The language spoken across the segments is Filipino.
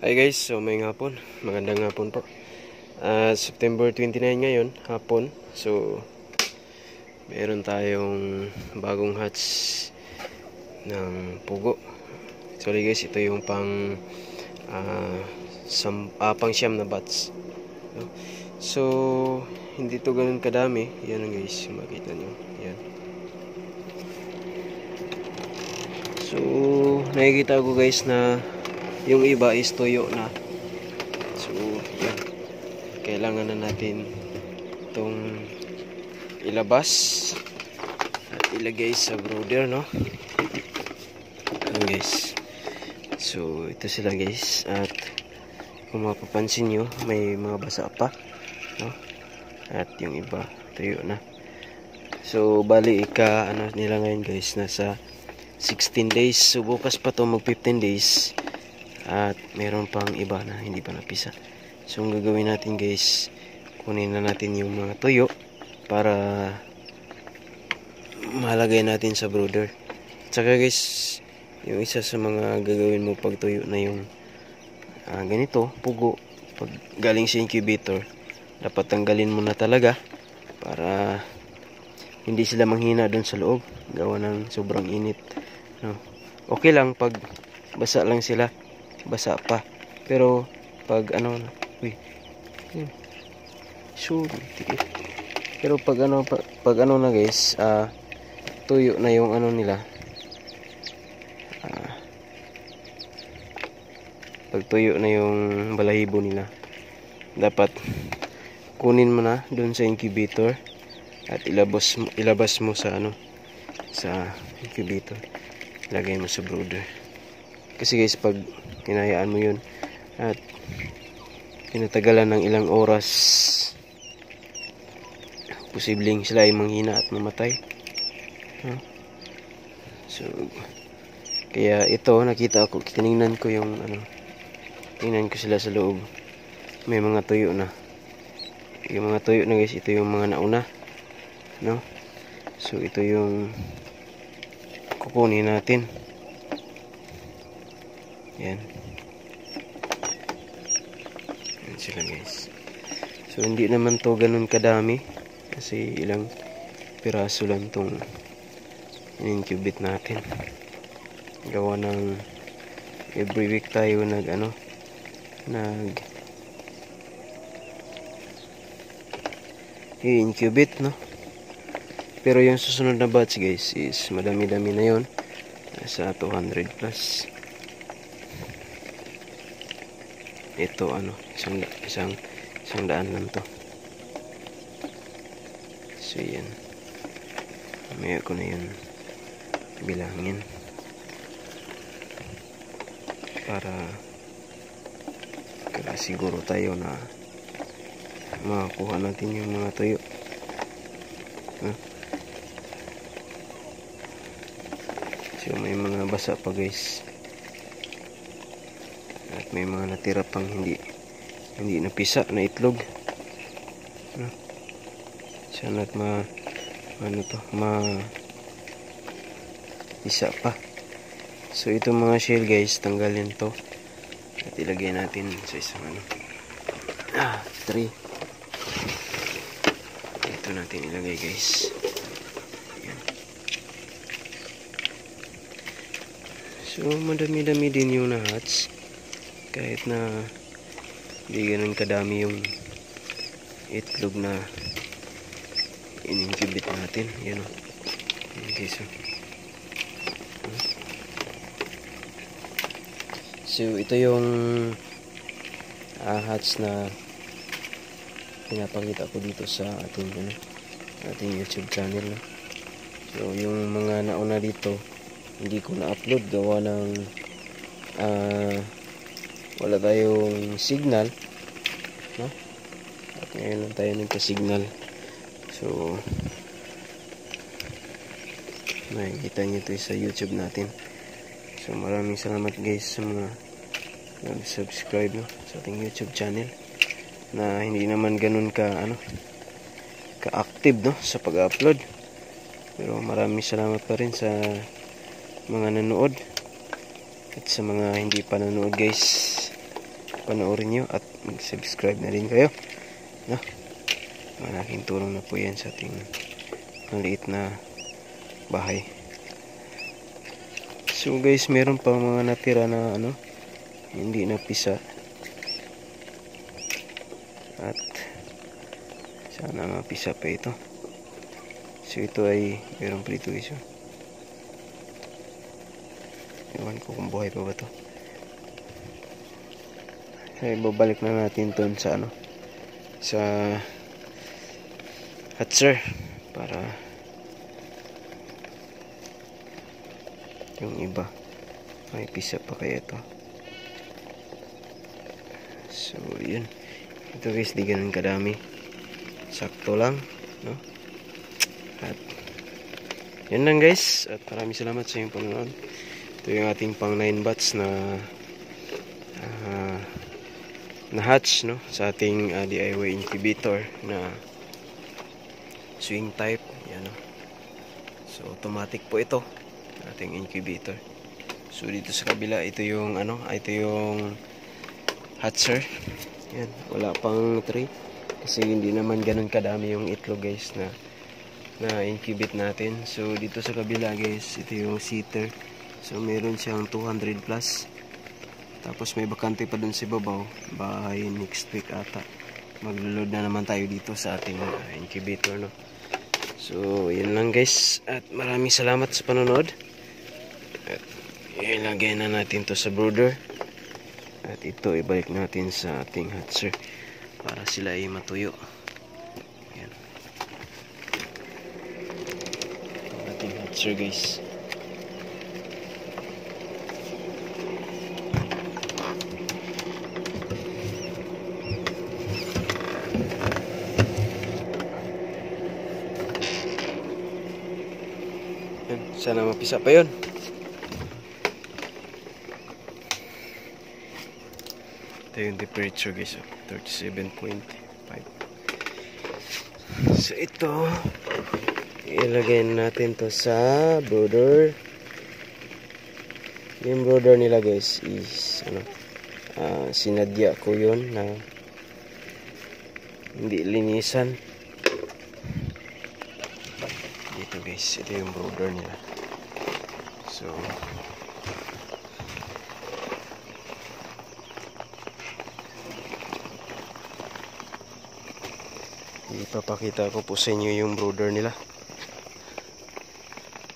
Hi guys, so may hapon. Magandang hapon po. September 29 ngayon, hapon. So, meron tayong bagong hatch ng pugo. Actually guys, ito yung pang siyam na batch. So, hindi to ganun kadami. Yan guys, makita nyo. Yan. So, nakikita ko guys na yung iba is tuyo na. So, yan. Kailangan na natin itong ilabas at ilagay sa brooder, no? Ayan guys. So, ito sila guys. At kung mapapansin nyo, may mga basa pa, no? At yung iba, tuyo na. So, bali ano nila ngayon guys, nasa 16 days. So, bukas pa to mag 15 days. At meron pang iba na hindi pa napisa. So ang gagawin natin guys, kunin na natin yung mga tuyo para malagay natin sa brooder. Tsaka guys, yung isa sa mga gagawin mo pag tuyo na yung ganito, pugo, pag galing sa incubator, dapat tanggalin mo na talaga para hindi sila manghina dun sa loob, gawa ng sobrang init, no? Okay lang pag basa lang sila, basa pa, pero pag pero pag ano na guys, tuyo na yung ano nila, pag tuyo na yung balahibo nila, dapat kunin mo na dun sa incubator at ilabas mo sa sa incubator, lagay mo sa brooder. Kasi guys, pag hinayaan mo yun at pinatagalan ng ilang oras, posibleng sila ay manghina at mamatay. So, kaya ito, nakita ko, tinignan ko yung tingnan ko sila sa loob. May mga tuyo na. Yung mga tuyo na guys, ito yung mga nauna, no? So, ito yung kukunin natin. Yan. Yan sila guys. So hindi naman to ganun kadami kasi ilang piraso lang tong in-incubate natin. Gawa ng every week tayo i-incubate, no? Pero yung susunod na batch guys is madami-dami na yon, nasa 200 plus. Ito isang daan lang to. So yan, mamaya ko na yun bilangin para siguro tayo na makakuha natin yung mga tuyo. So may mga basa pa guys, at may mga natira pang hindi napisa na itlog. Sana't isa pa. So itong mga shell guys, tanggalin to at ilagay natin sa isang tray. Ito natin ilagay guys. Ayan. So madami-dami din yung na-hatch, kahit na hindi ganun kadami yung itlog na in-incubate natin. Yan o. Okay, so ito yung hatch na pinapakita ko dito sa ating YouTube channel, no? So yung mga nauna dito hindi ko na-upload gawa ng wala tayong signal, no? At ngayon lang tayo nagka-signal. So makikita nyo ito sa YouTube natin. So maraming salamat guys sa mga nag-subscribe, no, sa ating YouTube channel, na hindi naman ganun ka-active, no, sa pag-upload, pero maraming salamat pa rin sa mga nanood. At sa mga hindi pa nanood guys, panoorin nyo at mag-subscribe na rin kayo. No? Malaking tulong na po yan sa ating maliit na bahay. So guys, meron pa mga natira na hindi napisa. At sana mapisa pa ito. So ito ay meron pa dito guys. Ewan ko kung buhay pa ba ito. So ibabalik na natin ito sa sa hatcher para yung iba may pisa pa kaya ito. So yun, ito guys, di ganun kadami, sakto lang, no? At yun lang guys, at maraming salamat sa inyong panonood. Ito yung ating pang 9 bats na hatch, no, sa ating DIY incubator na swing type. Yan, no? So automatic po ito ating incubator. So dito sa kabila, ito yung ito yung hatcher. Yan, wala pang tray kasi hindi naman ganun kadami yung itlog guys na incubate natin. So dito sa kabila guys, ito yung seater. So meron siyang 200 plus. Tapos may bakante pa dun sa babaw. By next week ata maglo-load na naman tayo dito sa ating incubator, no? So yun lang guys, at maraming salamat sa panonood. At ilagay na natin to sa brooder. At ito ibalik natin sa ating hatcher para sila ay matuyo. Yan. Ito ating hatcher guys. Yan. Sana mapisa pa yun. Ito yung temperature guys, 37.5. So ito ilagay natin to sa brooder. Yung brooder nila guys is sinadya ko yun na hindi linisan. Dito guys, ito yung brooder nila. So ipapakita ko po sa inyo yung brooder nila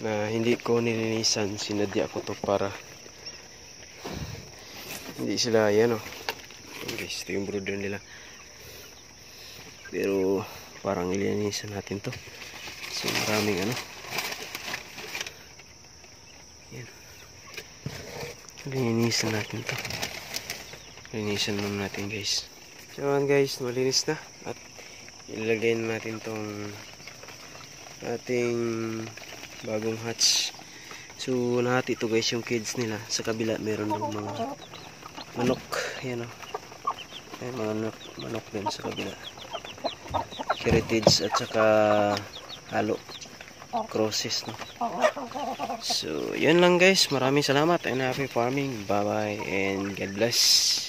na hindi ko nilinisan. Sinadya ko to para hindi sila guys, ito yung brooder nila, pero parang ilinisan natin to. So maraming yan, linisan natin to. Linisan naman natin guys. So guys, malinis na at ilagay na natin tong ating bagong hatch. So nahati ito guys yung kids nila. Sa kabila meron ng mga manok. Yan may mga manok din sa kabila. Heritage at saka halo crosses, no? So yun lang guys, maraming salamat and happy farming. Bye bye and God bless.